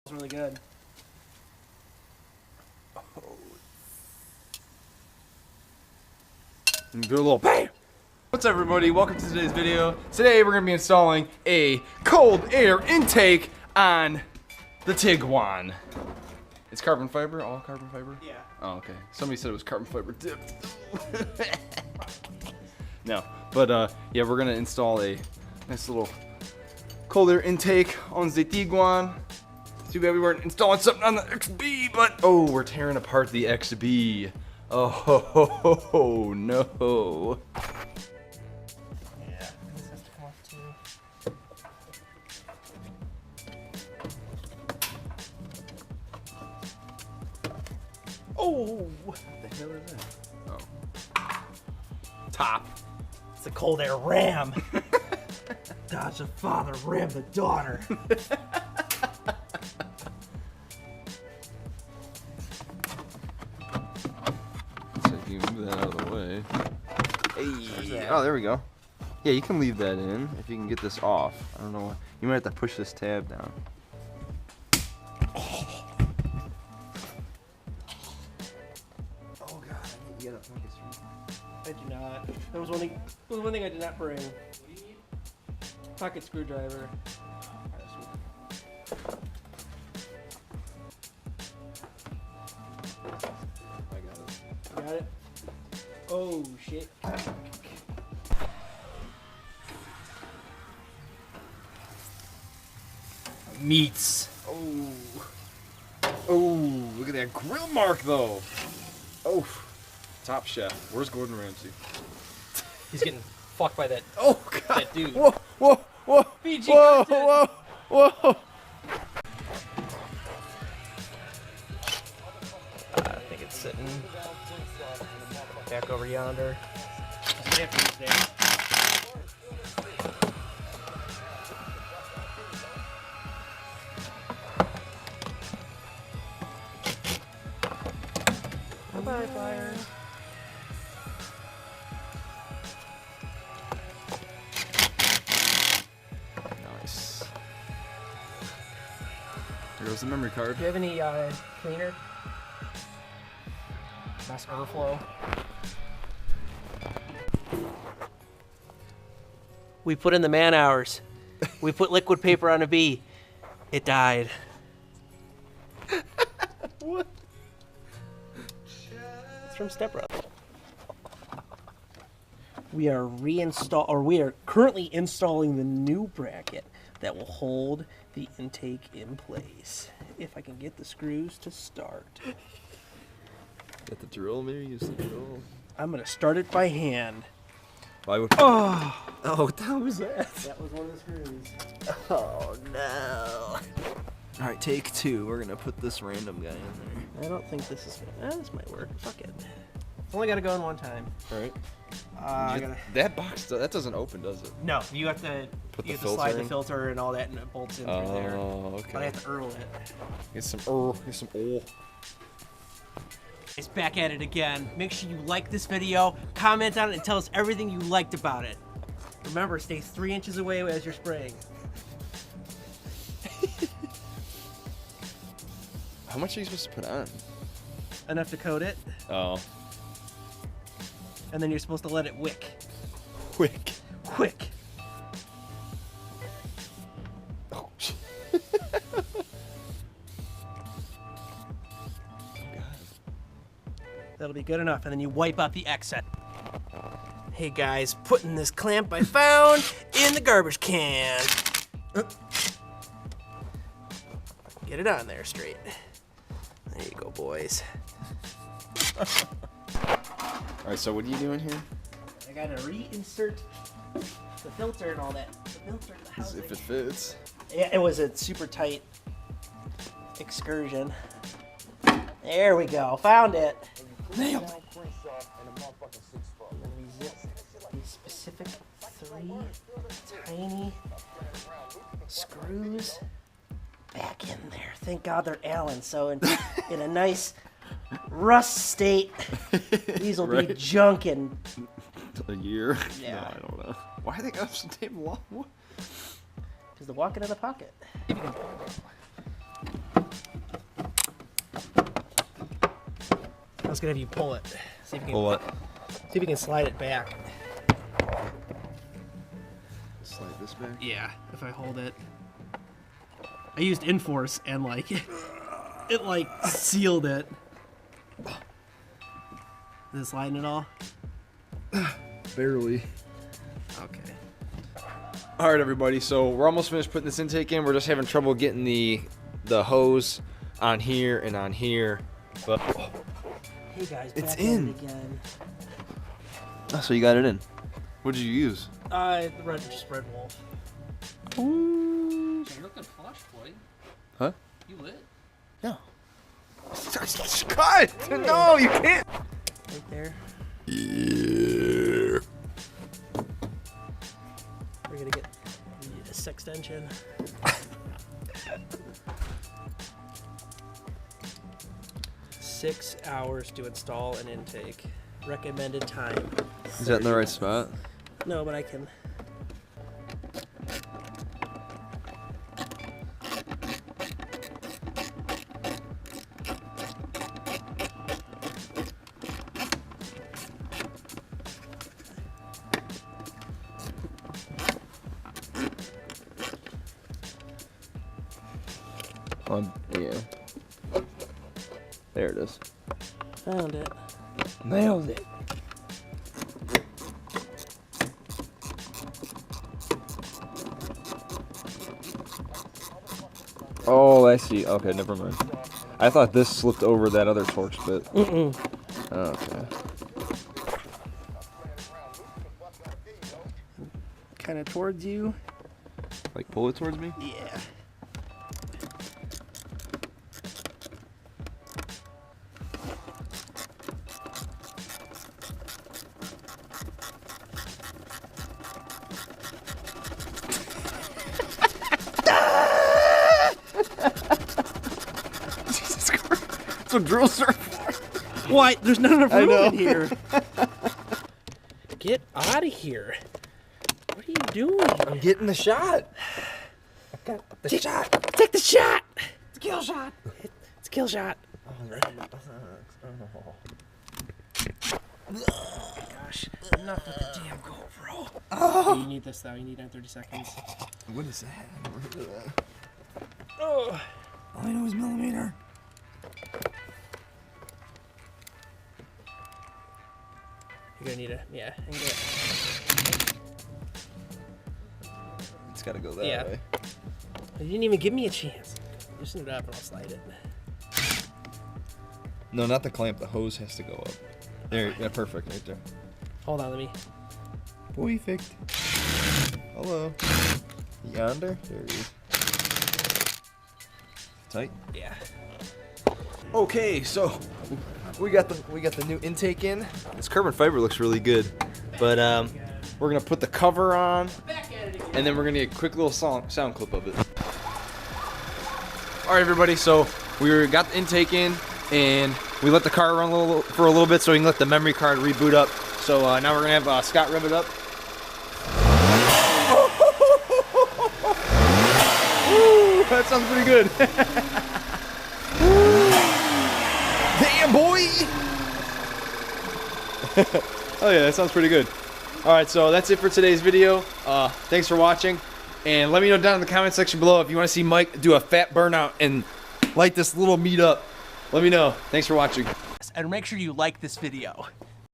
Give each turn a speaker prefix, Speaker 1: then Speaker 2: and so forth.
Speaker 1: It's really good.
Speaker 2: Do a little bam! What's up, everybody? Welcome to today's video. Today we're going to be installing a cold air intake on the Tiguan. It's carbon fiber? All carbon fiber?
Speaker 1: Yeah.
Speaker 2: Oh, okay. Somebody said it was carbon fiber dipped. No, but yeah, we're going to install a nice little cold air intake on the Tiguan. Too bad we weren't installing something on the XB, but oh, we're tearing apart the XB. Oh no.
Speaker 1: Yeah, this has to come off too. Oh!
Speaker 2: What the hell is that? Oh. Top.
Speaker 1: It's a cold air ram. Dodge the father, ram the daughter.
Speaker 2: So you move that out of the way. Hey. Oh, there we go. Yeah, you can leave that in if you can get this off. I don't know. You might have to push this tab down. Oh God, I need to get up.
Speaker 1: I do not. That was one thing I did not bring. Pocket screwdriver.
Speaker 2: I got it.
Speaker 1: Got it? Oh shit. Meats.
Speaker 2: Oh. Oh, look at that grill mark though. Oh. Top Chef. Where's Gordon Ramsay?
Speaker 1: He's getting fucked by that.
Speaker 2: Oh God.
Speaker 1: That dude.
Speaker 2: Whoa, whoa, whoa.
Speaker 1: PG
Speaker 2: whoa,
Speaker 1: content.
Speaker 2: whoa, whoa.
Speaker 1: I think it's sitting back over yonder. Bye-bye, fires.
Speaker 2: Nice. There goes the memory card.
Speaker 1: Do you have any cleaner? Nice overflow. We put in the man hours. We put liquid paper on a bee. It died.
Speaker 2: What?
Speaker 1: It's from Step Brothers. We are currently installing the new bracket that will hold the intake in place. If I can get the screws to start.
Speaker 2: Get the drill, maybe use the drill.
Speaker 1: I'm gonna start it by hand.
Speaker 2: Why would?
Speaker 1: Oh,
Speaker 2: what the hell was that?
Speaker 1: that was one of the screws.
Speaker 2: Oh no. All right, take two. We're gonna put this random guy in there.
Speaker 1: I don't think this is gonna. This might work. Fuck it. It's only gotta go in one time.
Speaker 2: All right.
Speaker 1: I gotta.
Speaker 2: That box, that doesn't open, does it?
Speaker 1: No, you have to.
Speaker 2: Put
Speaker 1: you
Speaker 2: the
Speaker 1: have to slide
Speaker 2: filter
Speaker 1: the
Speaker 2: in?
Speaker 1: filter and all that, and it bolts in through there.
Speaker 2: Oh, okay.
Speaker 1: But I have to earl it.
Speaker 2: Get some oil.
Speaker 1: It's back at it again. Make sure you like this video, comment on it, and tell us everything you liked about it. Remember, stay 3 inches away as you're spraying.
Speaker 2: How much are you supposed to put on?
Speaker 1: Enough to coat it,
Speaker 2: Oh,
Speaker 1: and then you're supposed to let it wick.
Speaker 2: quick.
Speaker 1: Quick.
Speaker 2: Oh, shit.
Speaker 1: That'll be good enough, and then you wipe out the excess. Hey guys, putting this clamp I found in the garbage can. Get it on there straight. There you go, boys.
Speaker 2: All right, so what are you doing here?
Speaker 1: I gotta reinsert the filter and all that. The filter, the housing.
Speaker 2: If it fits.
Speaker 1: Yeah, it was a super tight excursion. There we go, found it.
Speaker 2: Nailed.
Speaker 1: These specific 3 tiny screws back in there. Thank God they're Allen, so in a nice rust state, these will be junk in
Speaker 2: a year.
Speaker 1: Yeah.
Speaker 2: No, I don't know. Why they got some tape long?
Speaker 1: because they're walking in the pocket. just gonna have you pull it. See if you can
Speaker 2: Pull it.
Speaker 1: See if you can slide it back.
Speaker 2: Slide this back.
Speaker 1: Yeah, if I hold it. I used Enforce and like it like sealed it. Is it sliding at all?
Speaker 2: Barely.
Speaker 1: Okay.
Speaker 2: All right, everybody. So we're almost finished putting this intake in. We're just having trouble getting the hose on here and on here. But
Speaker 1: Hey guys,
Speaker 2: it's
Speaker 1: back
Speaker 2: in
Speaker 1: at it again.
Speaker 2: oh, so you got it in. What did you use?
Speaker 1: Just Red Wolf.
Speaker 2: Ooh.
Speaker 3: You're looking flushed, boy.
Speaker 2: Huh?
Speaker 3: You lit?
Speaker 2: No. Cut! No, you can't.
Speaker 1: Right there.
Speaker 2: Yeah.
Speaker 1: We're gonna get this extension. 6 hours to install an intake. Recommended time.
Speaker 2: Is that in the right spot?
Speaker 1: No, but I can.
Speaker 2: Yeah. There it is.
Speaker 1: Found it.
Speaker 2: Nailed it. Oh, I see. Okay, never mind. I thought this slipped over that other Torx bit. Okay.
Speaker 1: Kind of towards you.
Speaker 2: Like pull it towards me?
Speaker 1: Yeah.
Speaker 2: Jesus Christ. It's a drill surf.
Speaker 1: What? There's not enough
Speaker 2: I
Speaker 1: room
Speaker 2: know.
Speaker 1: in here. Get out of here. What are you doing?
Speaker 2: I'm getting the shot. I got the shot.
Speaker 1: Take the shot.
Speaker 2: It's a kill shot.
Speaker 1: It's a kill shot. Gosh, enough with the damn GoPro. Oh. You need this though. You need 30 seconds.
Speaker 2: What is that?
Speaker 1: Oh.
Speaker 2: All I know is millimeter.
Speaker 1: You're gonna need
Speaker 2: It's gotta go that
Speaker 1: Yeah.
Speaker 2: way.
Speaker 1: You didn't even give me a chance. Loosen it up and I'll slide it.
Speaker 2: No, not the clamp. The hose has to go up. There, yeah, perfect, right there.
Speaker 1: Hold on, let me.
Speaker 2: Perfect. Hello. Yonder. There he is. Tight.
Speaker 1: Yeah.
Speaker 2: Okay, so we got the new intake in. This carbon fiber looks really good, but we're gonna put the cover on, and then we're gonna get a quick little sound clip of it. All right, everybody. So we got the intake in, and we let the car run for a little bit, so we can let the memory card reboot up. So now we're gonna have Scott rev it up. Ooh, that sounds pretty good. Damn, boy! Oh yeah, that sounds pretty good. All right, so that's it for today's video. Thanks for watching, and let me know down in the comment section below if you want to see Mike do a fat burnout and light this little meat up. Let me know. Thanks for watching.
Speaker 1: And make sure you like this video.